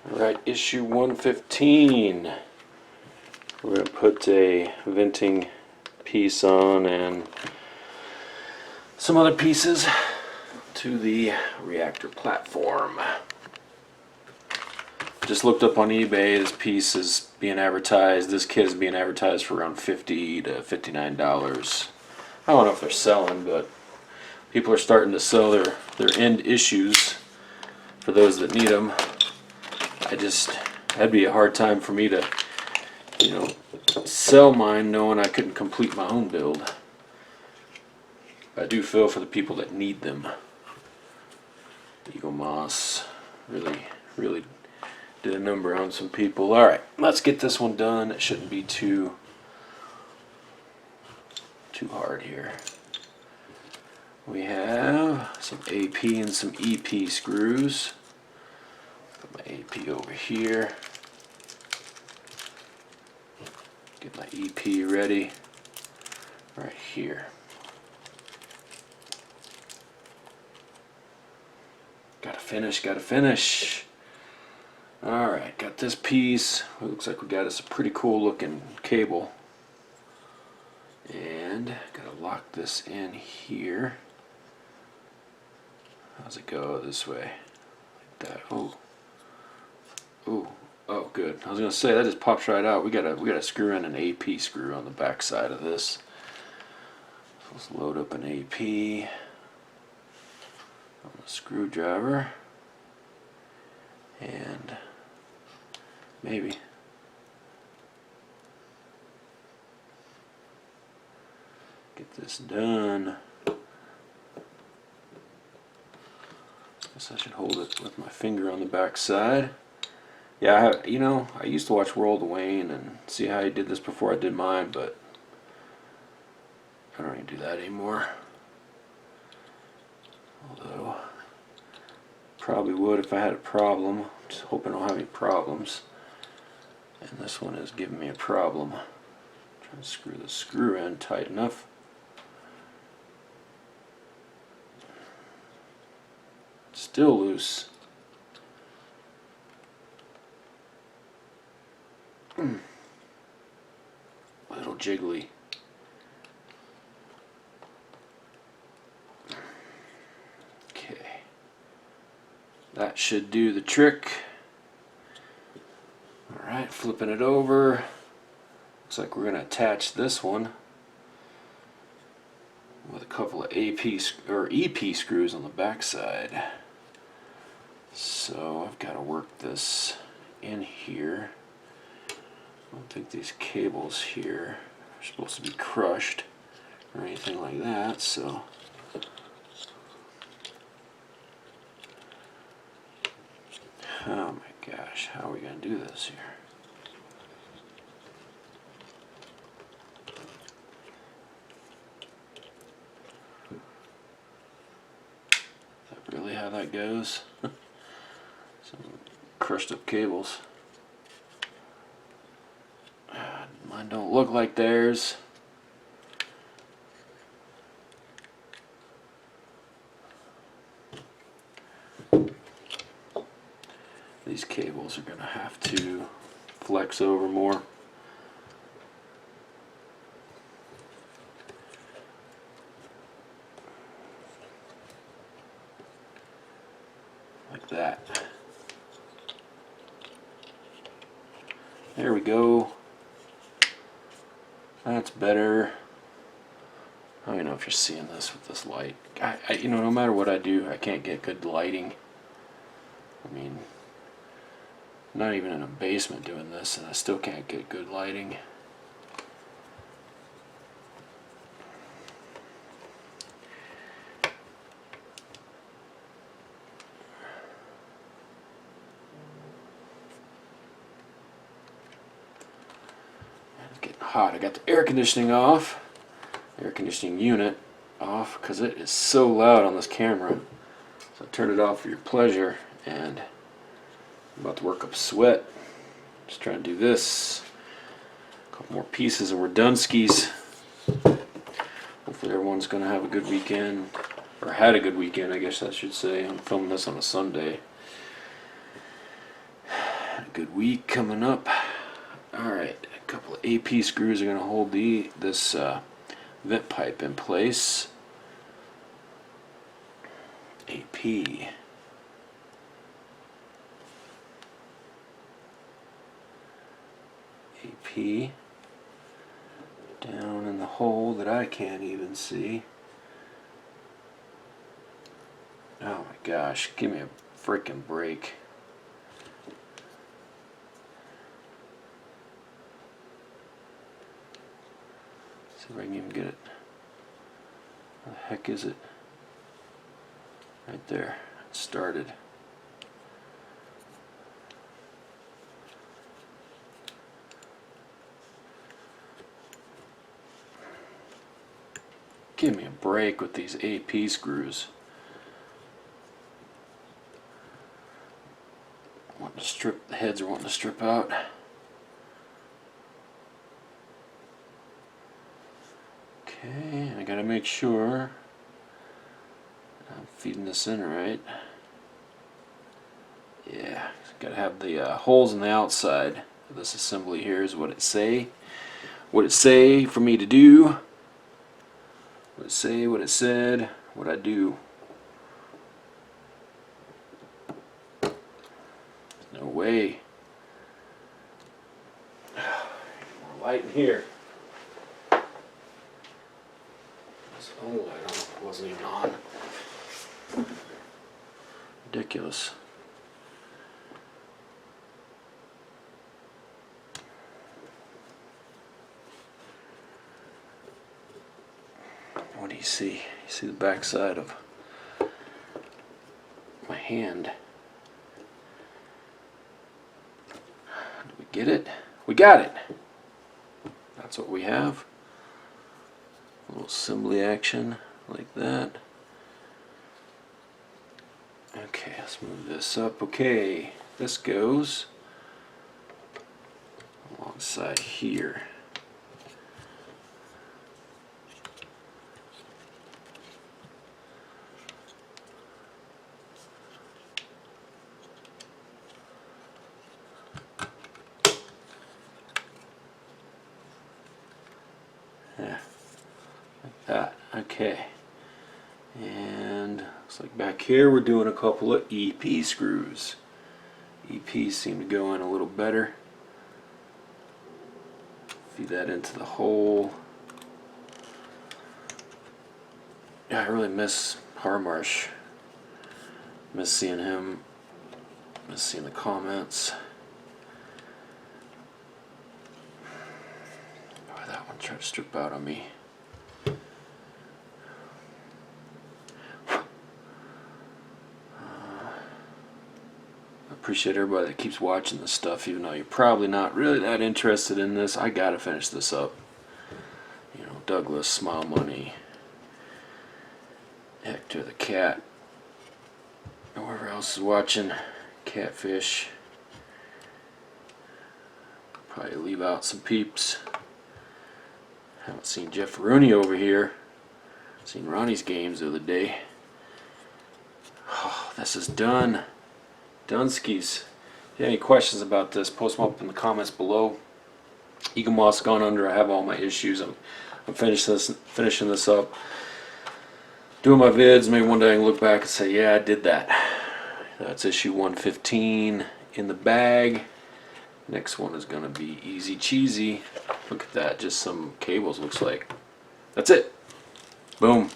Alright, issue 115. We're going to put a venting piece on and some other pieces to the Reactor platform. Just looked up on eBay. This piece is being advertised. This kit is being advertised for around $50 to $59. I don't know if they're selling, but people are starting to sell their end issues for those that need them. That'd be a hard time for me to, sell mine knowing I couldn't complete my own build. I do feel for the people that need them. Eaglemoss really did a number on some people. Alright, let's get this one done. It shouldn't be too hard here. We have some AP and some EP screws. Put my AP over here. Get my EP ready right here. Gotta finish. Alright, got this piece. It looks like we got us a pretty cool looking cable. And gotta lock this in here. How's it go this way? Like that. Oh, good. I was gonna say that just pops right out. We gotta screw in an AP screw on the back side of this. So let's load up an AP on the screwdriver, and maybe get this done. Guess I should hold it with my finger on the back side. Yeah, I used to watch World of Wayne and see how he did this before I did mine, but I don't even do that anymore. Although, probably would if I had a problem. Just hoping I don't have any problems. And this one is giving me a problem. Trying to screw the screw in tight enough. Still loose. A little jiggly. Okay. That should do the trick. Alright, flipping it over. Looks like we're going to attach this one with a couple of EP screws on the back side. So I've got to work this in here. I don't think these cables here are supposed to be crushed or anything like that, so oh my gosh, how are we going to do this here? Is that really how that goes? Some crushed up cables. Mine don't look like theirs. These cables are going to have to flex over more. Like that. There we go. That's better. I don't even know if you're seeing this with this light. No matter what I do, I can't get good lighting. I mean, I'm not even in a basement doing this, and I still can't get good lighting. Hot. I got the air conditioning off, air conditioning unit off, because it is so loud on this camera. So I turned it off for your pleasure, and I'm about to work up a sweat. Just trying to do this. A couple more pieces and we're done skis. Hopefully everyone's going to have a good weekend, or had a good weekend, I guess I should say. I'm filming this on a Sunday. Good week coming up. Alright, a couple of AP screws are going to hold this vent pipe in place. AP. AP. Down in the hole that I can't even see. Oh my gosh, give me a freaking break. See if I can even get it. Where the heck is it? Right there. It started. Give me a break with these AP screws. The heads are wanting to strip out. Okay, I gotta make sure I'm feeding this in right. Yeah, gotta have the holes on the outside of this assembly here is what it say. What it say for me to do. What it say, what it said, what I do. No way. More light in here. This other light wasn't even on. Ridiculous. What do you see? You see the back side of my hand. Did we get it? We got it! That's what we have. A little assembly action like that. Okay, let's move this up. Okay, this goes alongside here. Yeah, like that. Okay. And looks like back here we're doing a couple of EP screws. EPs seem to go in a little better. Feed that into the hole. Yeah, I really miss Harmarsh. Miss seeing him. Miss seeing the comments. Oh, that one tried to strip out on me. Appreciate everybody that keeps watching this stuff, even though you're probably not really that interested in this. I gotta finish this up. You know, Douglas, Smile Money, Hector the cat, whoever else is watching, Catfish. Probably leave out some peeps. Haven't seen Jeff Rooney over here. Seen Ronnie's games the other day. Oh, this is done. Dunskies. If you have any questions about this, post them up in the comments below. Eaglemoss gone under. I have all my issues. I'm finishing this up. Doing my vids. Maybe one day I can look back and say, yeah, I did that. That's issue 115 in the bag. Next one is going to be easy cheesy. Look at that. Just some cables, looks like. That's it. Boom.